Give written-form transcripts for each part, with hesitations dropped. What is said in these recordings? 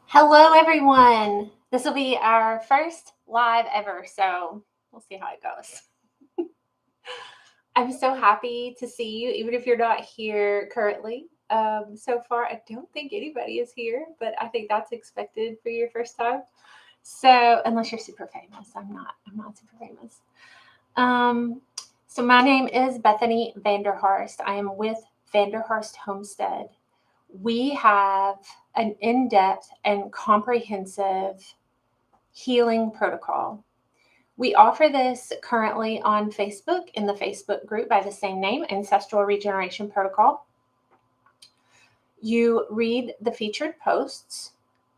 Hello, everyone. This will be our first live ever, so we'll see how it goes. I'm so happy to see you, even if you're not here currently. So far, I don't think anybody is here, but I think that's expected for your first time. So, unless you're super famous, I'm not super famous. So my name is Bethany Vanderhorst. I am with Vanderhorst Homestead. We have an in-depth and comprehensive healing protocol. We offer this currently on Facebook in the Facebook group by the same name, Ancestral Regeneration Protocol. You read the featured posts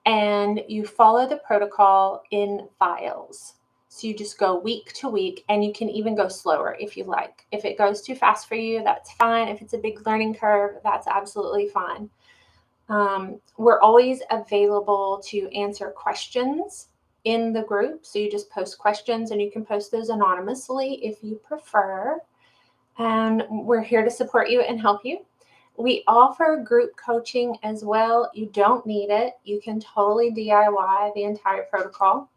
and you follow the protocol in files. So you just go week to week, and you can even go slower if you like. If it goes too fast for you, that's fine. If it's a big learning curve, that's absolutely fine. We're always available to answer questions in the group. So you just post questions, and you can post those anonymously if you prefer. And we're here to support you and help you. We offer group coaching as well. You don't need it. You can totally DIY the entire protocol.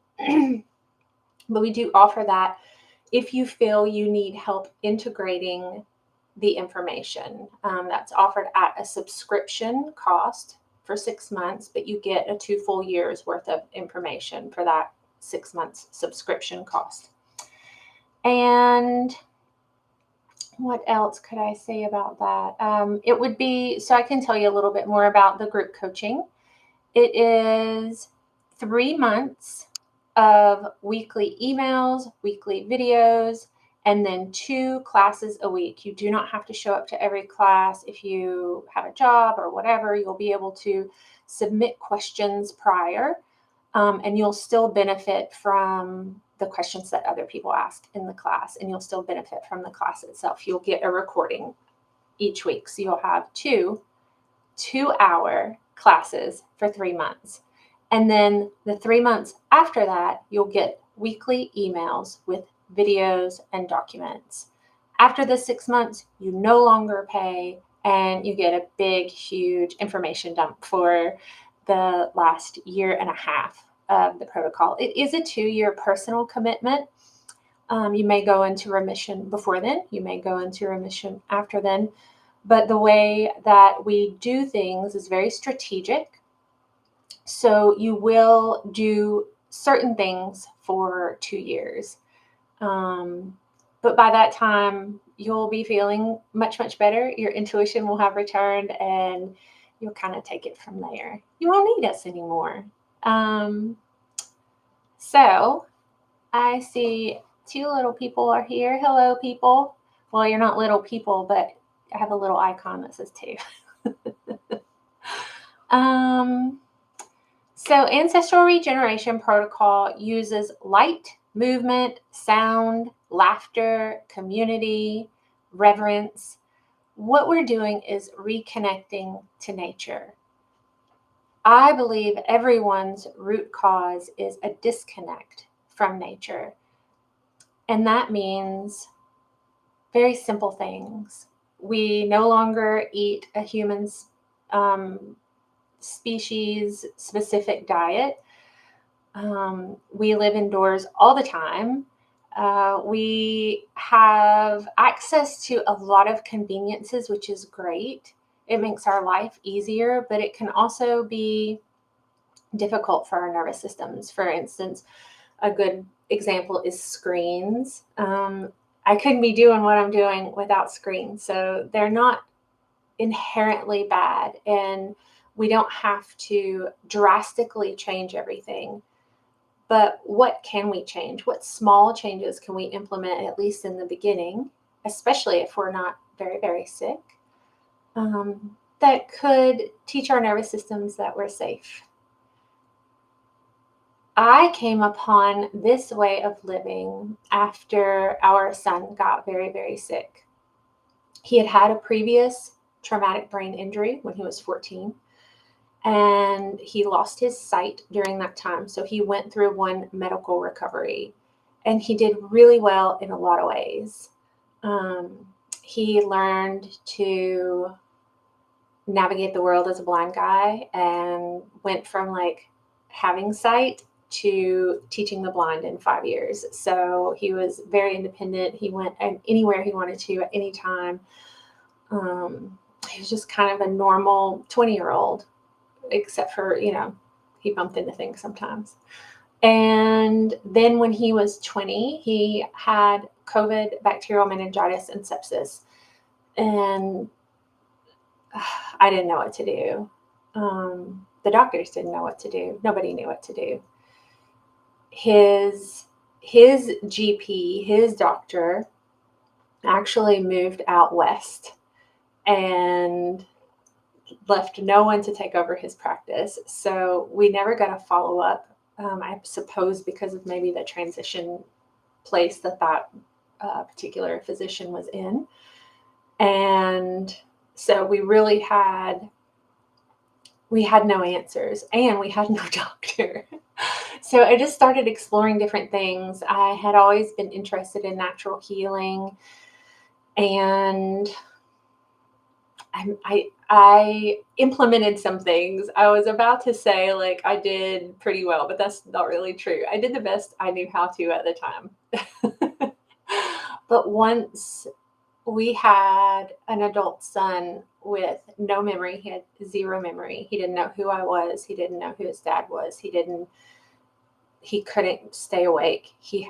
But we do offer that if you feel you need help integrating the information. That's offered at a subscription cost for 6 months, but you get a 2 full years worth of information for that 6 months subscription cost. And what else could I say about that? It would be, so I can tell you a little bit more about the group coaching. It is 3 months of weekly emails, weekly videos, and then 2 classes a week. You do not have to show up to every class. If you have a job or whatever, you'll be able to submit questions prior, and you'll still benefit from the questions that other people ask in the class, and you'll still benefit from the class itself. You'll get a recording each week. So you'll have 2-hour classes for 3 months. And then the 3 months after that, you'll get weekly emails with videos and documents. After the 6 months, you no longer pay, and you get a big, huge information dump for the last year and a half of the protocol. It is a 2-year personal commitment. You may go into remission before then. You may go into remission after then. But the way that we do things is very strategic. So you will do certain things for 2 years. But by that time, you'll be feeling much, much better. Your intuition will have returned, and you'll kind of take it from there. You won't need us anymore. So I see 2 little people are here. Hello, people. Well, you're not little people, but I have a little icon that says 2. So Ancestral Regeneration Protocol uses light, movement, sound, laughter, community, reverence. What we're doing is reconnecting to nature. I believe everyone's root cause is a disconnect from nature. And that means very simple things. We no longer eat a human's species specific diet. We live indoors all the time. We have access to a lot of conveniences, which is great. It makes our life easier, but it can also be difficult for our nervous systems. For instance, a good example is screens. I couldn't be doing what I'm doing without screens. So they're not inherently bad, and we don't have to drastically change everything. But what can we change? What small changes can we implement, at least in the beginning, especially if we're not very, very sick, that could teach our nervous systems that we're safe? I came upon this way of living after our son got very, very sick. He had had a previous traumatic brain injury when he was 14, and he lost his sight during that time. So he went through one medical recovery, and he did really well in a lot of ways. He learned to navigate the world as a blind guy, and went from like having sight to teaching the blind in 5 years. So he was very independent. He went anywhere he wanted to at any time. He was just kind of a normal 20-year-old, except for, he bumped into things sometimes. And then when he was 20, he had COVID, bacterial meningitis, and sepsis. And I didn't know what to do. The doctors didn't know what to do. Nobody knew what to do. His GP, his doctor, actually moved out west and left no one to take over his practice. So we never got a follow-up. I suppose because of maybe the transition place that particular physician was in. And so we had no answers, and we had no doctor. So I just started exploring different things. I had always been interested in natural healing, and I implemented some things. I was about to say, like, I did pretty well, but that's not really true. I did the best I knew how to at the time. But once we had an adult son with no memory, he had zero memory. He didn't know who I was. He didn't know who his dad was. He couldn't stay awake. He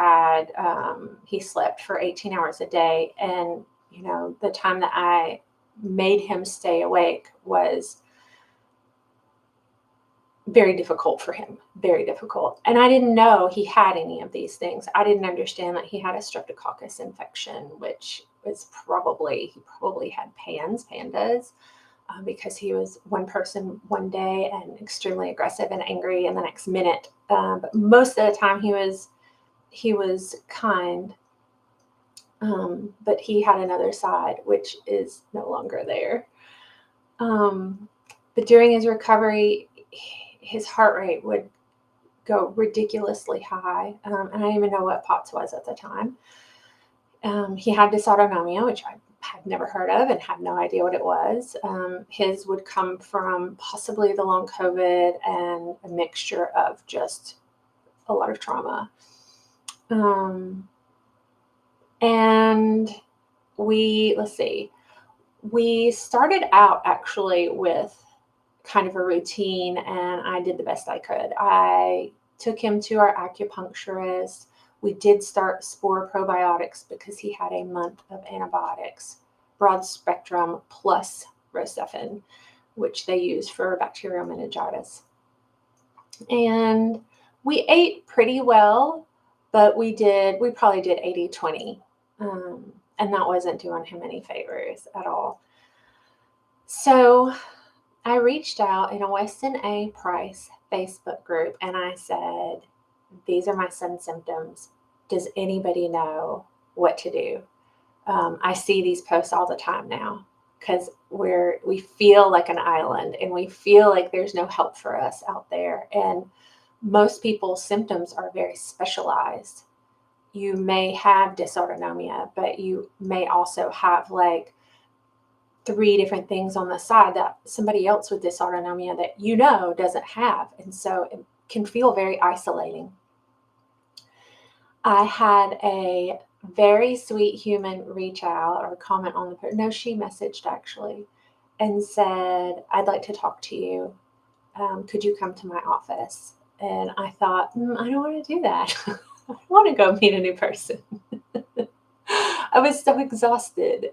slept for 18 hours a day. And, the time that I made him stay awake was very difficult for him, very difficult. And I didn't know he had any of these things. I didn't understand that he had a streptococcus infection, which was he probably had pandas, because he was one person one day and extremely aggressive and angry in the next minute. But most of the time he was kind. But he had another side, which is no longer there. But during his recovery, his heart rate would go ridiculously high. And I didn't even know what POTS was at the time. He had dysautonomia, which I had never heard of and had no idea what it was. His would come from possibly the long COVID and a mixture of just a lot of trauma. And we started out actually with kind of a routine, and I did the best I could. I took him to our acupuncturist. We did start spore probiotics because he had a month of antibiotics, broad spectrum plus Rocephin, which they use for bacterial meningitis. And we ate pretty well, but we probably did 80-20. And that wasn't doing him any favors at all. So I reached out in a Weston A. Price Facebook group, and I said, these are my son's symptoms. Does anybody know what to do? I see these posts all the time now because we feel like an island, and we feel like there's no help for us out there. And most people's symptoms are very specialized. You may have dysautonomia, but you may also have like 3 different things on the side that somebody else with dysautonomia that doesn't have. And so it can feel very isolating. I had a very sweet human reach out or comment on the post. No, she messaged actually and said, I'd like to talk to you. Could you come to my office? And I thought, I don't want to do that. I want to go meet a new person. I was so exhausted.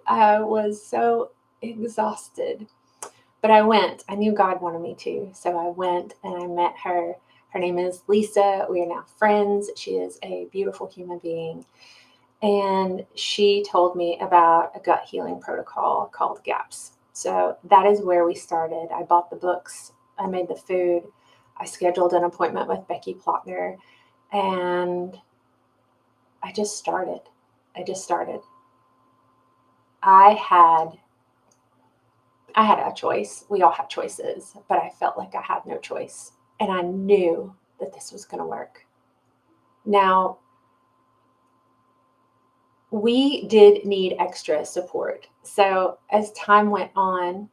But I went. I knew God wanted me to. So I went and I met her. Her name is Lisa. We are now friends. She is a beautiful human being. And she told me about a gut healing protocol called GAPS. So that is where we started. I bought the books. I made the food. I scheduled an appointment with Becky Plotner. And I just started. I had a choice. We all have choices, but I felt like I had no choice. And I knew that this was going to work. Now, we did need extra support. So as time went on,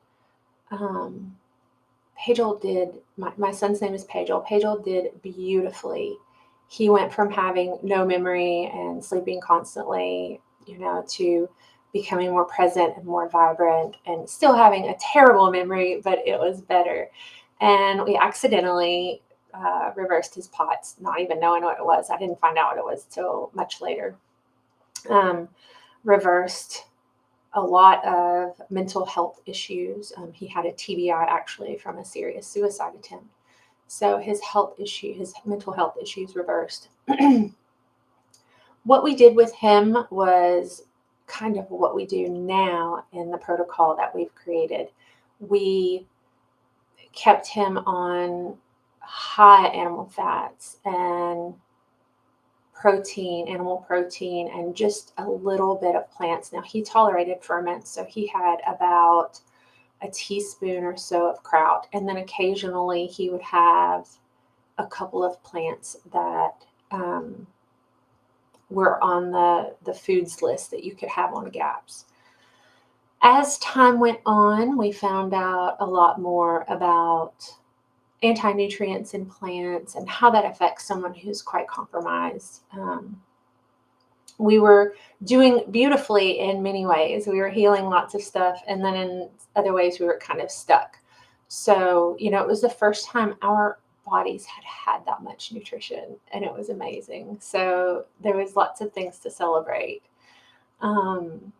Pagel did, my son's name is Pagel. Pagel did beautifully. He went from having no memory and sleeping constantly, to becoming more present and more vibrant, and still having a terrible memory, but it was better. And we accidentally reversed his POTS, not even knowing what it was. I didn't find out what it was till much later. Reversed a lot of mental health issues. He had a TBI actually from a serious suicide attempt. So his mental health issues reversed. What we did with him was kind of what we do now in the protocol that we've created. We kept him on high animal fats and animal protein, and just a little bit of plants. Now, he tolerated ferments, so he had about a teaspoon or so of kraut, and then occasionally he would have a couple of plants that were on the foods list that you could have on GAPS. As time went on, we found out a lot more about anti-nutrients in plants and how that affects someone who's quite compromised. We were doing beautifully in many ways. We were healing lots of stuff, and then in other ways we were kind of stuck. So, it was the first time our bodies had that much nutrition, and it was amazing. So there was lots of things to celebrate. And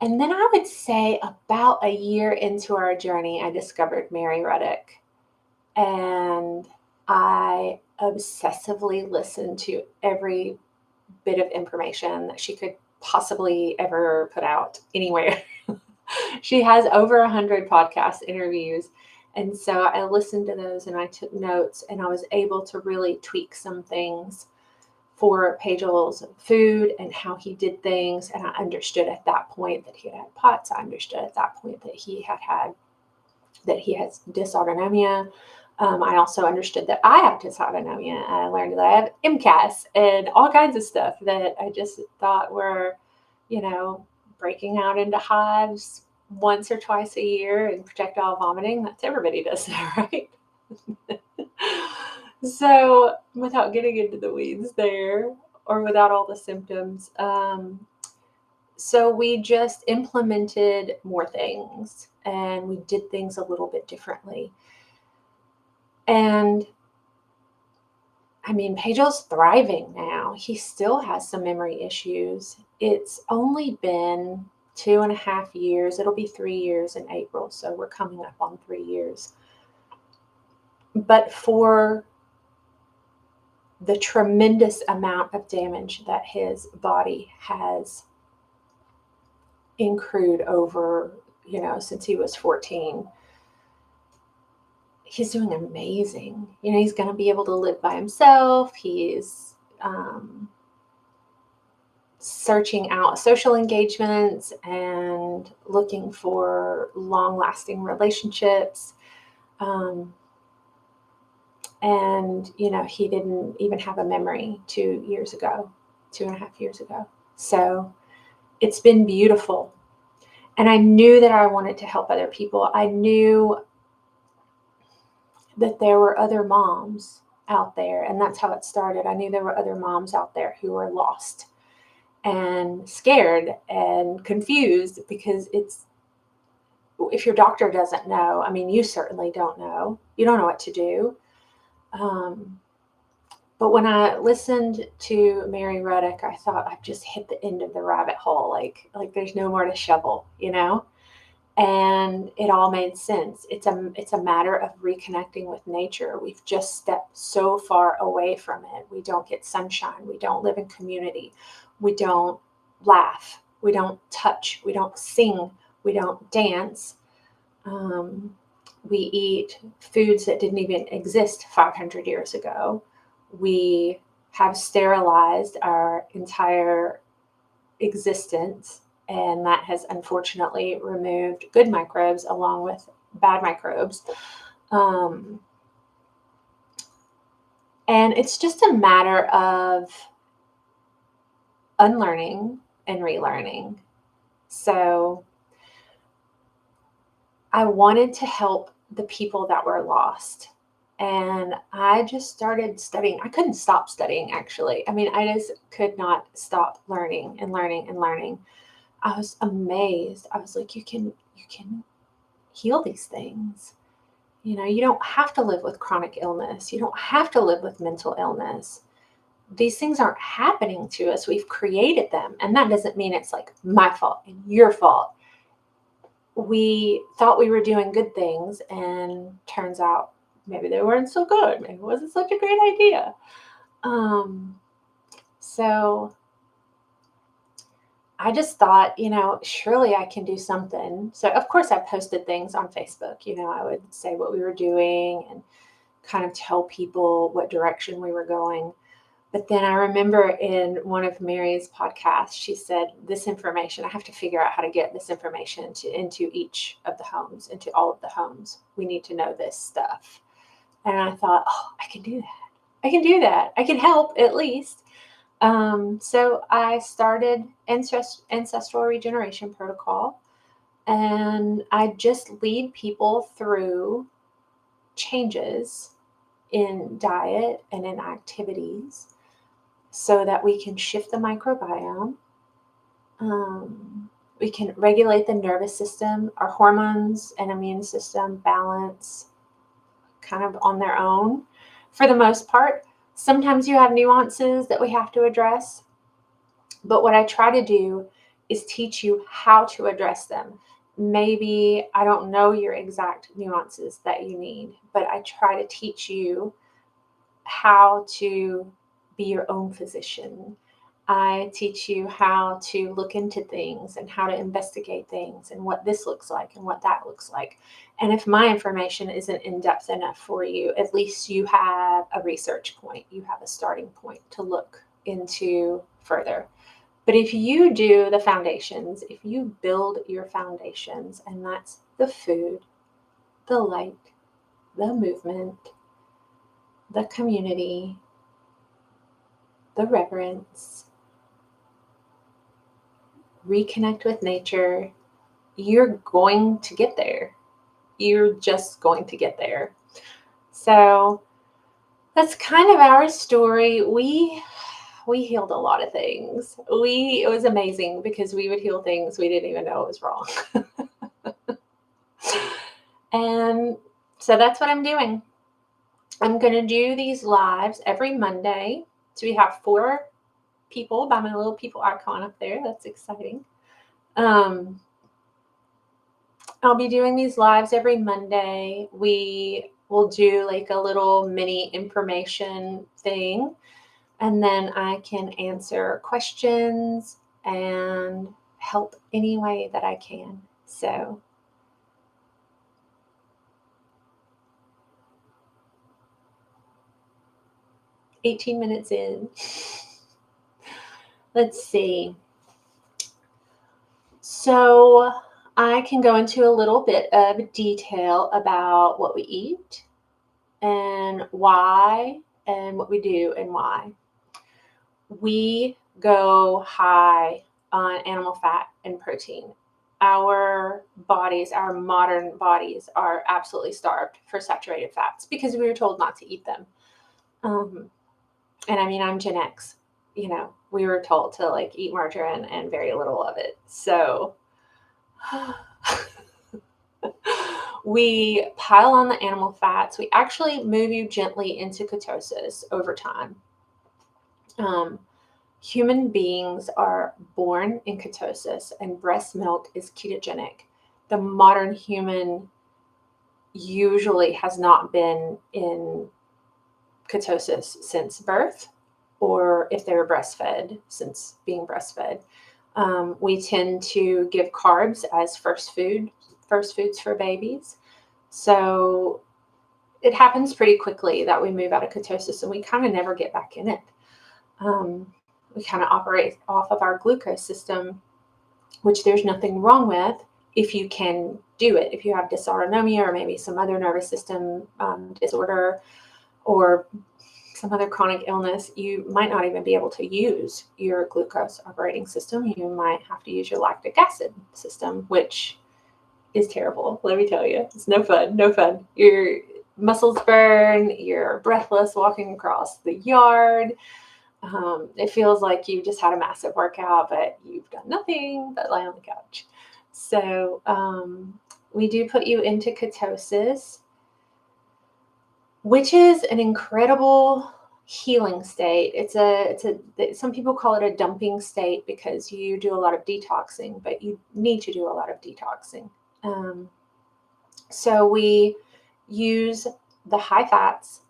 then I would say about a year into our journey, I discovered Mary Ruddick. And I obsessively listened to every bit of information that she could possibly ever put out anywhere. She has over 100 podcast interviews. And so I listened to those and I took notes, and I was able to really tweak some things for Pagel's food and how he did things. And I understood at that point that he had POTS. I understood at that point that he has dysautonomia. I also understood that I have dysautonomia. I learned that I have MCAS and all kinds of stuff that I just thought were, breaking out into hives once or twice a year and projectile vomiting. That's everybody does that, right? So without getting into the weeds there, or without all the symptoms, so we just implemented more things, and we did things a little bit differently. And Pagel's thriving now. He still has some memory issues. It's only been 2.5 years. It'll be 3 years in April. So we're coming up on 3 years. But for the tremendous amount of damage that his body has accrued over, since he was 14, he's doing amazing. He's going to be able to live by himself. He's searching out social engagements and looking for long-lasting relationships. And, he didn't even have a memory 2.5 years ago. So it's been beautiful. And I knew that I wanted to help other people. I knew that there were other moms out there, and that's how it started. I knew there were other moms out there who were lost and scared and confused, because if your doctor doesn't know, you certainly don't know. You don't know what to do. But when I listened to Mary Ruddick, I thought I've just hit the end of the rabbit hole. Like there's no more to shovel, And it all made sense. It's a matter of reconnecting with nature. We've just stepped so far away from it. We don't get sunshine. We don't live in community. We don't laugh. We don't touch. We don't sing. We don't dance. We eat foods that didn't even exist 500 years ago. We have sterilized our entire existence, and that has unfortunately removed good microbes along with bad microbes. And it's just a matter of unlearning and relearning. So I wanted to help the people that were lost. And I just started studying. I couldn't stop studying, actually. I mean, I just could not stop learning and learning and learning. I was amazed. I was like, you can heal these things. You don't have to live with chronic illness. You don't have to live with mental illness. These things aren't happening to us. We've created them. And that doesn't mean it's like my fault and your fault. We thought we were doing good things, and turns out maybe they weren't so good. Maybe it wasn't such a great idea. So I just thought, surely I can do something. So of course I posted things on Facebook. I would say what we were doing and kind of tell people what direction we were going. But then I remember in one of Mary's podcasts, she said, this information, I have to figure out how to get this information into each of the homes, into all of the homes. We need to know this stuff. And I thought, oh, I can do that. I can do that. I can help at least. So I started Ancestral Regeneration Protocol, and I just lead people through changes in diet and in activities so that we can shift the microbiome. We can regulate the nervous system, our hormones and immune system balance kind of on their own for the most part. Sometimes you have nuances that we have to address, but what I try to do is teach you how to address them. Maybe I don't know your exact nuances that you need, but I try to teach you how to be your own physician. I teach you how to look into things and how to investigate things and what this looks like and what that looks like. And if my information isn't in depth enough for you, at least you have a research point. You have a starting point to look into further. But if you do the foundations, if you build your foundations, and that's the food, the light, the movement, the community, the reverence, reconnect with nature, you're going to get there. You're just going to get there. So that's kind of our story. We healed a lot of things. It was amazing because we would heal things we didn't even know it was wrong. And so that's what I'm doing. I'm going to do these lives every Monday. So we have 4 people by my little people icon up there. That's exciting. I'll be doing these lives every Monday. We will do like a little mini information thing, and then I can answer questions and help any way that I can. So 18 minutes in. Let's see. So I can go into a little bit of detail about what we eat and why, and what we do and why. We go high on animal fat and protein. Our bodies, our modern bodies, are absolutely starved for saturated fats because we were told not to eat them. And I mean, I'm Gen X. We were told to like eat margarine and very little of it. So we pile on the animal fats. We actually move you gently into ketosis over time. Human beings are born in ketosis, and breast milk is ketogenic. The modern human usually has not been in ketosis since birth, or if they were breastfed, since being breastfed. We tend to give carbs as first foods for babies. So it happens pretty quickly that we move out of ketosis, and we kind of never get back in it. We kind of operate off of our glucose system, which there's nothing wrong with if you can do it. If you have dysautonomia or maybe some other nervous system disorder or some other chronic illness, you might not even be able to use your glucose operating system. You might have to use your lactic acid system, which is terrible. Let me tell you, it's no fun. No fun. Your muscles burn. You're breathless walking across the yard. It feels like you just had a massive workout, but you've done nothing but lie on the couch. So we do put you into ketosis, which is an incredible healing state. Some people call it a dumping state because you do a lot of detoxing, but you need to do a lot of detoxing. So we use the high fats,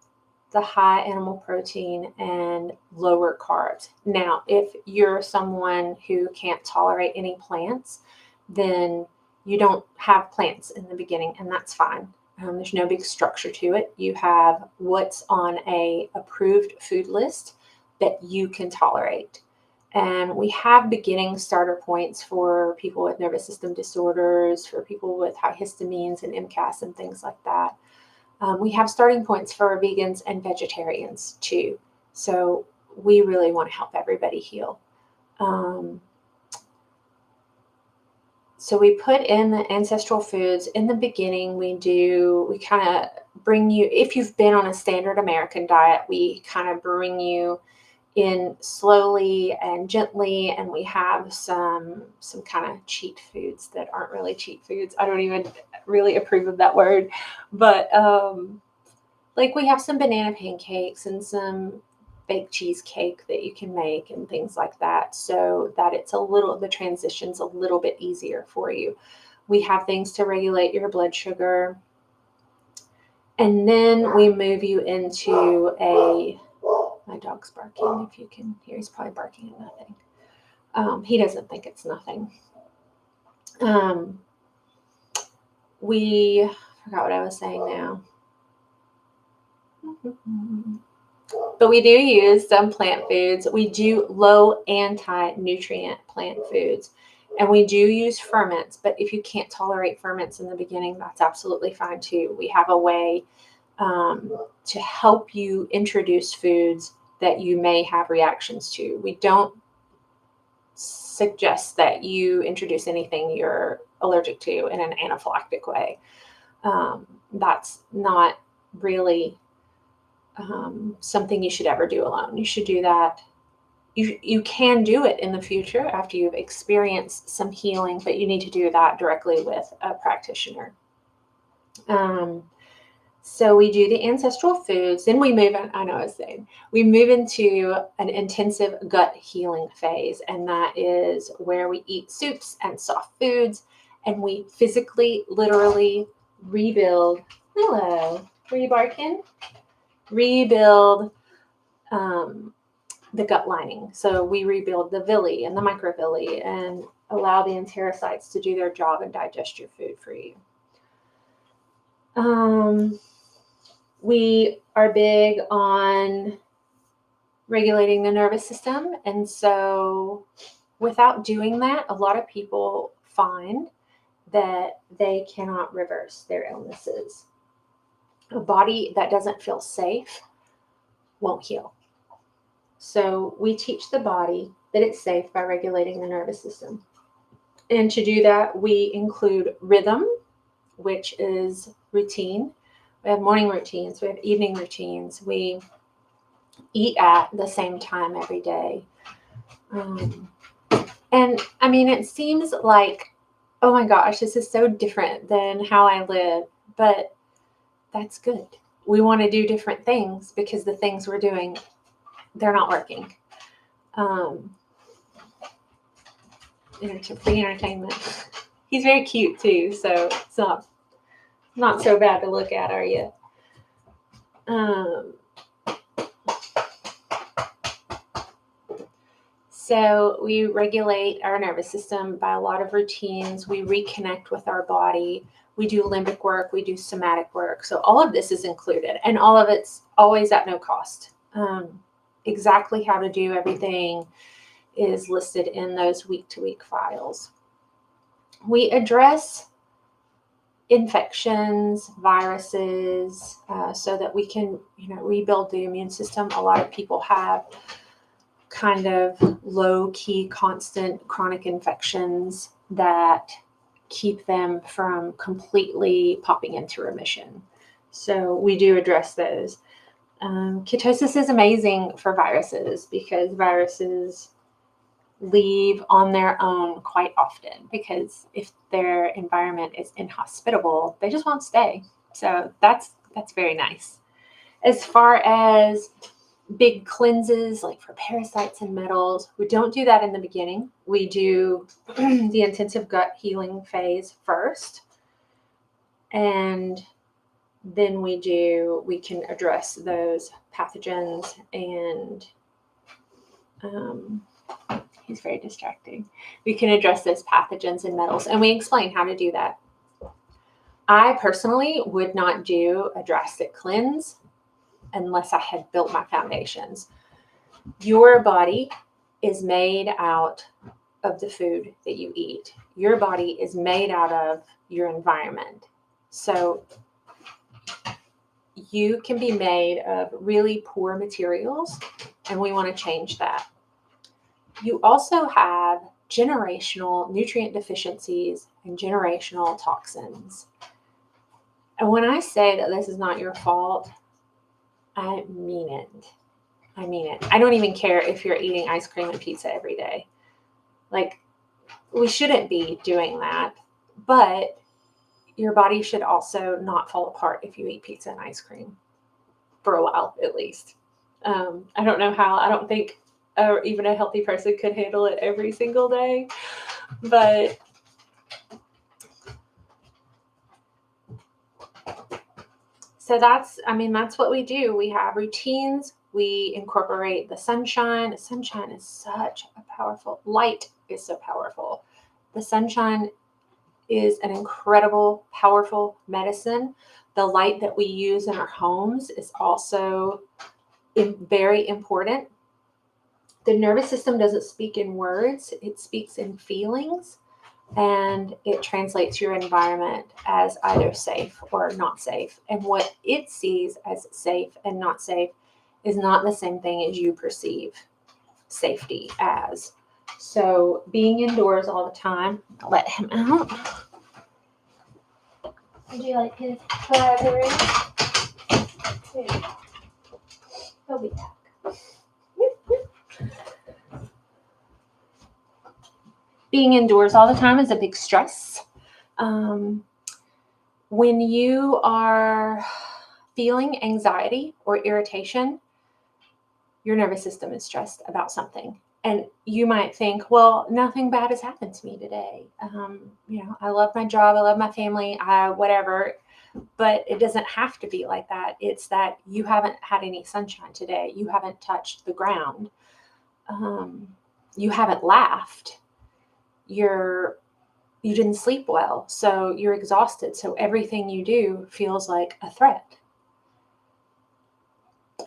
the high animal protein, and lower carbs. Now, if you're someone who can't tolerate any plants, then you don't have plants in the beginning, and that's fine. There's no big structure to it. You have what's on a approved food list that you can tolerate. And we have beginning starter points for people with nervous system disorders, for people with high histamines and MCAS and things like that. We have starting points for vegans and vegetarians too. So we really want to help everybody heal. So we put in the ancestral foods. In the beginning, we kind of bring you, if you've been on a standard American diet, we kind of bring you in slowly and gently, and we have some kind of cheat foods that aren't really cheat foods. I don't even really approve of that word, but like we have some banana pancakes and some baked cheesecake that you can make and things like that, so that the transition's a little bit easier for you. We have things to regulate your blood sugar, and then we move you into my dog's barking, if you can hear. He's probably barking at nothing. He doesn't think it's nothing. I forgot what I was saying now. But we do use some plant foods. We do low anti-nutrient plant foods. And we do use ferments. But if you can't tolerate ferments in the beginning, that's absolutely fine too. We have a way to help you introduce foods that you may have reactions to. We don't suggest that you introduce anything you're allergic to in an anaphylactic way. That's not really something you should ever do alone. You should do that. You can do it in the future after you've experienced some healing, but you need to do that directly with a practitioner. So we do the ancestral foods, then we move into an intensive gut healing phase, and that is where we eat soups and soft foods, and we physically, literally rebuild. Hello, were you barking? Rebuild the gut lining. So we rebuild the villi and the microvilli and allow the enterocytes to do their job and digest your food for you. We are big on regulating the nervous system. And so without doing that, a lot of people find that they cannot reverse their illnesses. A body that doesn't feel safe won't heal. So we teach the body that it's safe by regulating the nervous system. And to do that, we include rhythm, which is routine. We have morning routines, we have evening routines. We eat at the same time every day. And I mean, it seems like, oh my gosh, this is so different than how I live, but that's good. We want to do different things because the things we're doing, they're not working. Free entertainment. He's very cute too, so it's not so bad to look at, are you? So we regulate our nervous system by a lot of routines. We reconnect with our body. We do limbic work. We do somatic work. So all of this is included, and all of it's always at no cost. Exactly how to do everything is listed in those week-to-week files. We address infections, viruses, so that we can, rebuild the immune system. A lot of people have kind of low-key, constant chronic infections that keep them from completely popping into remission. So we do address those. Ketosis is amazing for viruses because viruses leave on their own quite often, because if their environment is inhospitable, they just won't stay. So that's very nice. As far as big cleanses, like for parasites and metals, we don't do that in the beginning. We do the intensive gut healing phase first, and then we can address those pathogens. And he's very distracting. We can address those pathogens and metals, and we explain how to do that. I personally would not do a drastic cleanse unless I had built my foundations. Your body is made out of the food that you eat. Your body is made out of your environment. So you can be made of really poor materials, and we want to change that. You also have generational nutrient deficiencies and generational toxins. And when I say that this is not your fault, I mean it. I mean it. I don't even care if you're eating ice cream and pizza every day. Like, we shouldn't be doing that, but your body should also not fall apart if you eat pizza and ice cream for a while, at least. I don't know how. I don't think even a healthy person could handle it every single day, but so that's what we do. We have routines. We incorporate the sunshine. The sunshine is such a powerful, light is so powerful. The sunshine is an incredible, powerful medicine. The light that we use in our homes is also very important. The nervous system doesn't speak in words, it speaks in feelings, and it translates your environment as either safe or not safe. And what it sees as safe and not safe is not the same thing as you perceive safety as. So being indoors all the time, let him out. Would you like his library? He'll be back. Being indoors all the time is a big stress. When you are feeling anxiety or irritation, your nervous system is stressed about something. And you might think, well, nothing bad has happened to me today. I love my job. I love my family, whatever. But it doesn't have to be like that. It's that you haven't had any sunshine today. You haven't touched the ground. You haven't laughed. You didn't sleep well. So you're exhausted. So everything you do feels like a threat.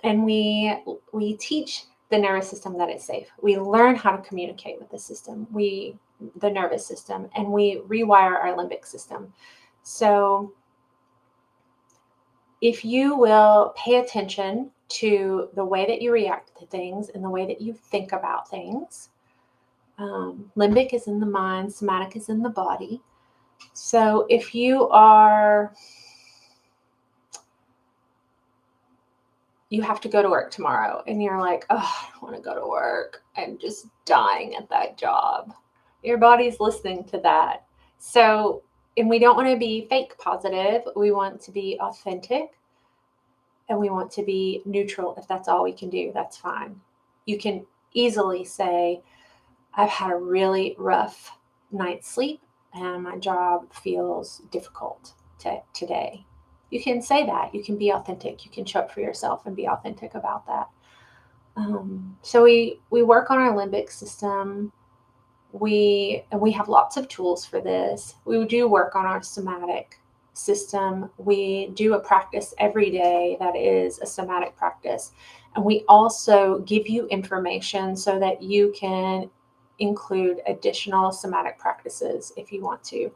And we teach the nervous system that it's safe. We learn how to communicate with the system, the nervous system, and we rewire our limbic system. So if you will pay attention to the way that you react to things and the way that you think about things, limbic is in the mind, somatic is in the body. So if you have to go to work tomorrow and you're like, oh, I don't want to go to work. I'm just dying at that job. Your body's listening to that. So, and we don't want to be fake positive. We want to be authentic, and we want to be neutral. If that's all we can do, that's fine. You can easily say, I've had a really rough night's sleep and my job feels difficult today. You can say that. You can be authentic. You can show up for yourself and be authentic about that. So we work on our limbic system. We have lots of tools for this. We do work on our somatic system. We do a practice every day that is a somatic practice. And we also give you information so that you can include additional somatic practices if you want to.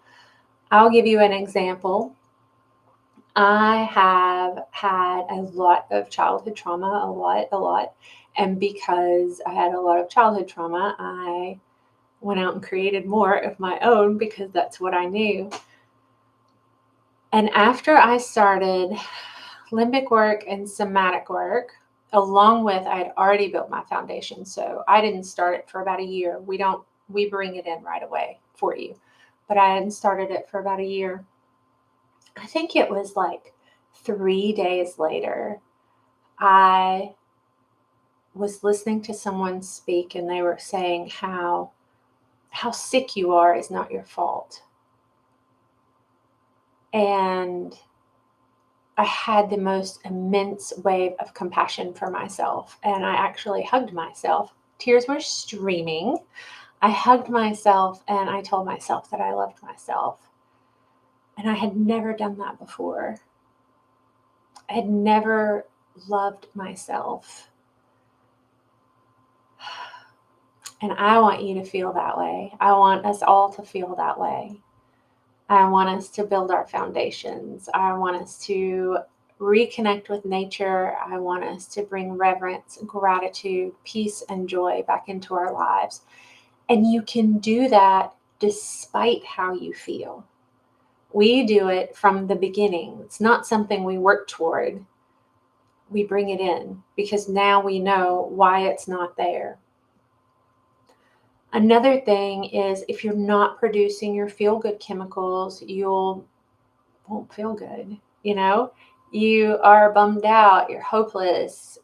I'll give you an example. I have had a lot of childhood trauma, a lot. And because I had a lot of childhood trauma, I went out and created more of my own because that's what I knew. And after I started limbic work and somatic work, along with, I had already built my foundation. So I didn't start it for about a year. We bring it in right away for you. But I hadn't started it for about a year. I think it was like 3 days later, I was listening to someone speak, and they were saying how sick you are is not your fault. And I had the most immense wave of compassion for myself, and I actually hugged myself. Tears were streaming. I hugged myself and I told myself that I loved myself. And I had never done that before. I had never loved myself. And I want you to feel that way. I want us all to feel that way. I want us to build our foundations. I want us to reconnect with nature. I want us to bring reverence, gratitude, peace, and joy back into our lives. And you can do that despite how you feel. We do it from the beginning. It's not something we work toward. We bring it in because now we know why it's not there. Another thing is, if you're not producing your feel-good chemicals, you won't feel good. You are bummed out, you're hopeless,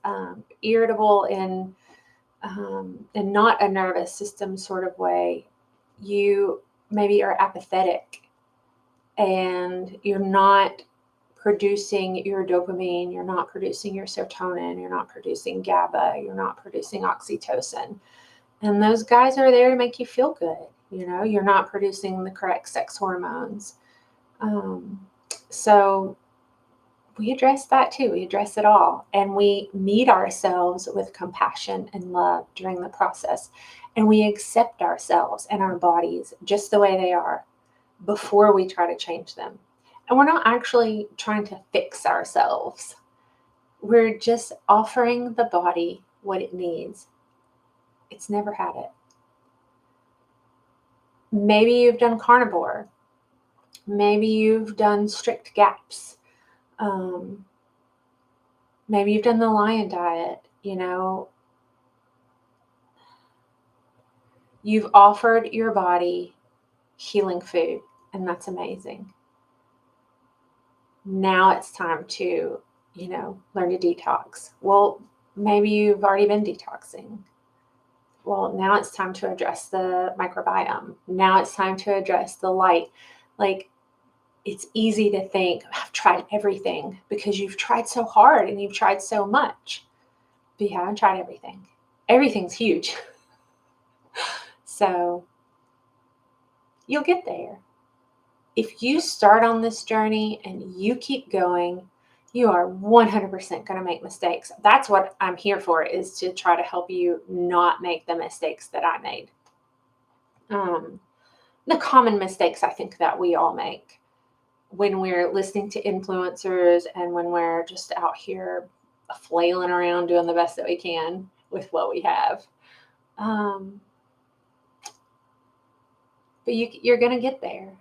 irritable in not a nervous system sort of way. You maybe are apathetic and you're not producing your dopamine, you're not producing your serotonin, you're not producing GABA, you're not producing oxytocin. And those guys are there to make you feel good. You're not producing the correct sex hormones. So we address that too. We address it all. And we meet ourselves with compassion and love during the process. And we accept ourselves and our bodies just the way they are before we try to change them. And we're not actually trying to fix ourselves. We're just offering the body what it needs. It's never had it. Maybe you've done carnivore. Maybe you've done strict GAPS. Maybe you've done the lion diet. You've offered your body healing food, and that's amazing. Now it's time to, learn to detox. Well, maybe you've already been detoxing. Well, now it's time to address the microbiome. Now it's time to address the light. Like, it's easy to think, I've tried everything, because you've tried so hard and you've tried so much. But you haven't tried everything. Everything's huge. So you'll get there. If you start on this journey and you keep going, you are 100% going to make mistakes. That's what I'm here for, is to try to help you not make the mistakes that I made. The common mistakes I think that we all make when we're listening to influencers and when we're just out here flailing around doing the best that we can with what we have. But you're going to get there.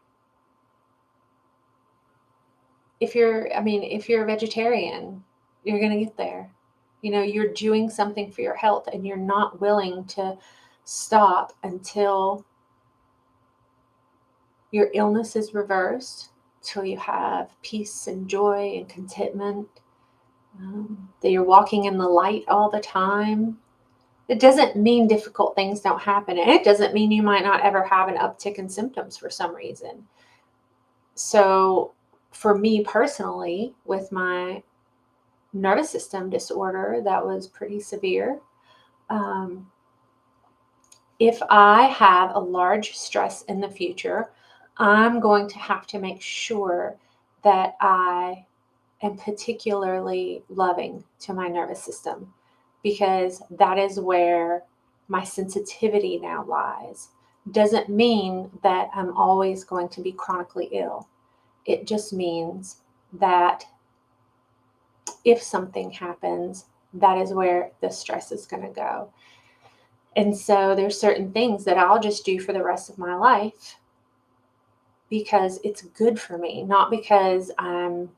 If you're a vegetarian, you're going to get there. You're doing something for your health and you're not willing to stop until your illness is reversed, till you have peace and joy and contentment, that you're walking in the light all the time. It doesn't mean difficult things don't happen. And it doesn't mean you might not ever have an uptick in symptoms for some reason. So for me personally, with my nervous system disorder that was pretty severe, if I have a large stress in the future, I'm going to have to make sure that I am particularly loving to my nervous system, because that is where my sensitivity now lies. Doesn't mean that I'm always going to be chronically ill. It just means that if something happens, that is where the stress is going to go. And so there's certain things that I'll just do for the rest of my life because it's good for me, not because I'm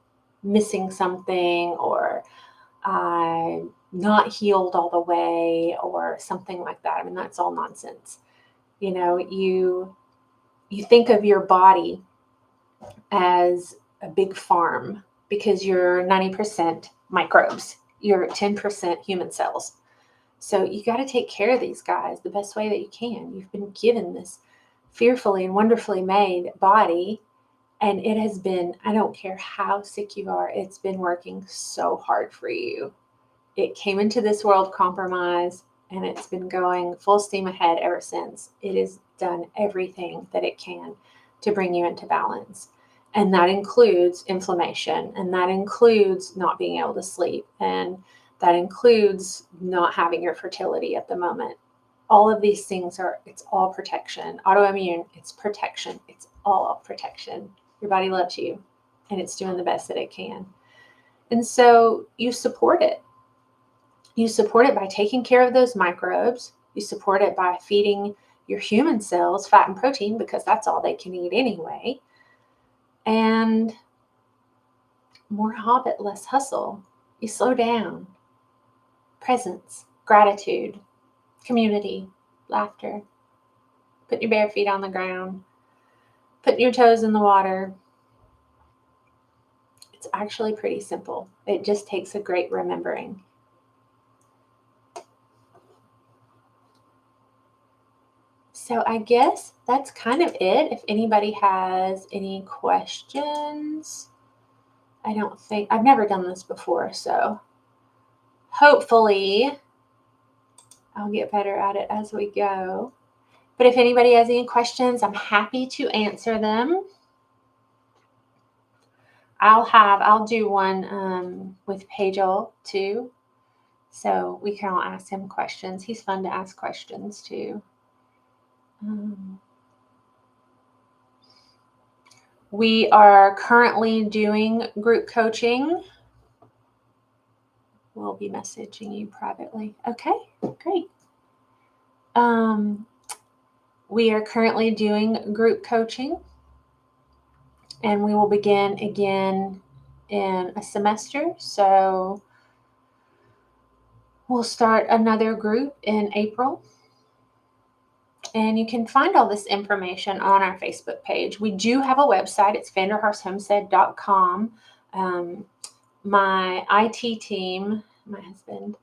missing something or I'm not healed all the way or something like that. I mean, that's all nonsense. You know, you think of your body as a big farm because you're 90% microbes, you're 10% human cells. So you got to take care of these guys the best way that you can. You've been given this fearfully and wonderfully made body, and it has been, I don't care how sick you are, it's been working so hard for you. It came into this world compromised, and it's been going full steam ahead ever since. It has done everything that it can to bring you into balance. And that includes inflammation, and that includes not being able to sleep, and that includes not having your fertility at the moment. All of these things it's all protection. Autoimmune, it's protection. It's all protection. Your body loves you, and it's doing the best that it can. And so you support it. You support it by taking care of those microbes. You support it by feeding your human cells fat and protein because that's all they can eat anyway. And more hobbit, less hustle. You slow down. Presence, gratitude, community, laughter. Putting your bare feet on the ground. Putting your toes in the water. It's actually pretty simple. It just takes a great remembering. So I guess that's kind of it. If anybody has any questions, I've never done this before, so hopefully I'll get better at it as we go. But if anybody has any questions, I'm happy to answer them. I'll do one with Pagel too, so we can all ask him questions. He's fun to ask questions to. We are currently doing group coaching. We'll be messaging you privately. Okay, great. We are currently doing group coaching, and we will begin again in a semester. So we'll start another group in April. And you can find all this information on our Facebook page. We do have a website. It's vanderhaarsthomestead.com. My IT team, my husband,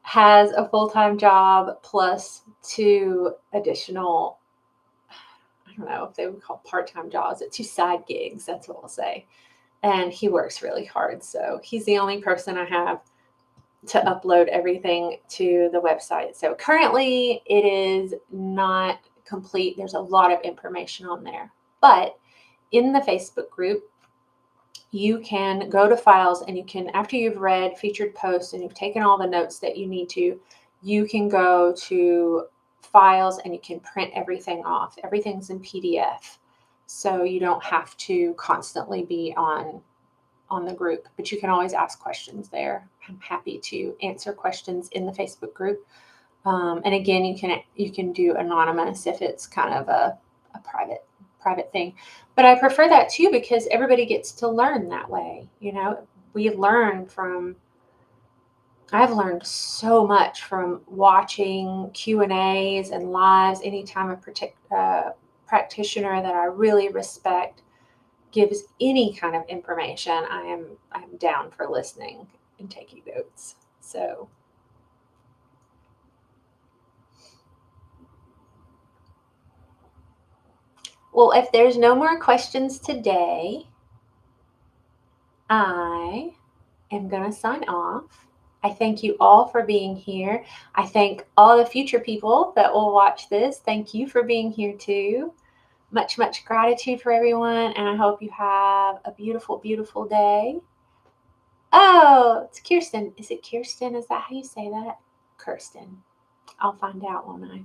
has a full-time job plus 2 additional, I don't know if they would call part-time jobs, 2 side gigs, that's what we'll say. And he works really hard. So he's the only person I have to upload everything to the website. So currently it is not complete. There's a lot of information on there. But in the Facebook group, you can go to files, and you can, after you've read featured posts and you've taken all the notes that you need to, you can go to files and you can print everything off. Everything's in PDF. So you don't have to constantly be on the group, but you can always ask questions there. I'm happy to answer questions in the Facebook group. And again, you can do anonymous if it's kind of a private thing. But I prefer that too because everybody gets to learn that way. You know, I've learned so much from watching Q&As and lives. Anytime a practitioner that I really respect gives any kind of information, I'm down for listening and taking notes. So well, if there's no more questions today, I am going to sign off. I thank you all for being here. I thank all the future people that will watch this. Thank you for being here too. Much, much gratitude for everyone, and I hope you have a beautiful, beautiful day. Oh, it's Kirsten. Is it Kirsten? Is that how you say that? Kirsten. I'll find out, won't I?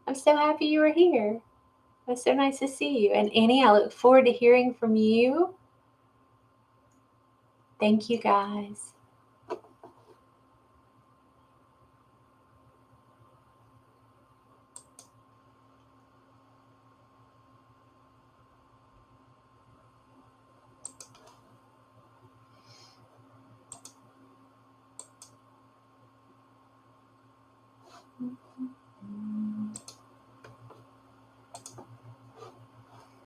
I'm so happy you were here. It was so nice to see you. And Annie, I look forward to hearing from you. Thank you, guys.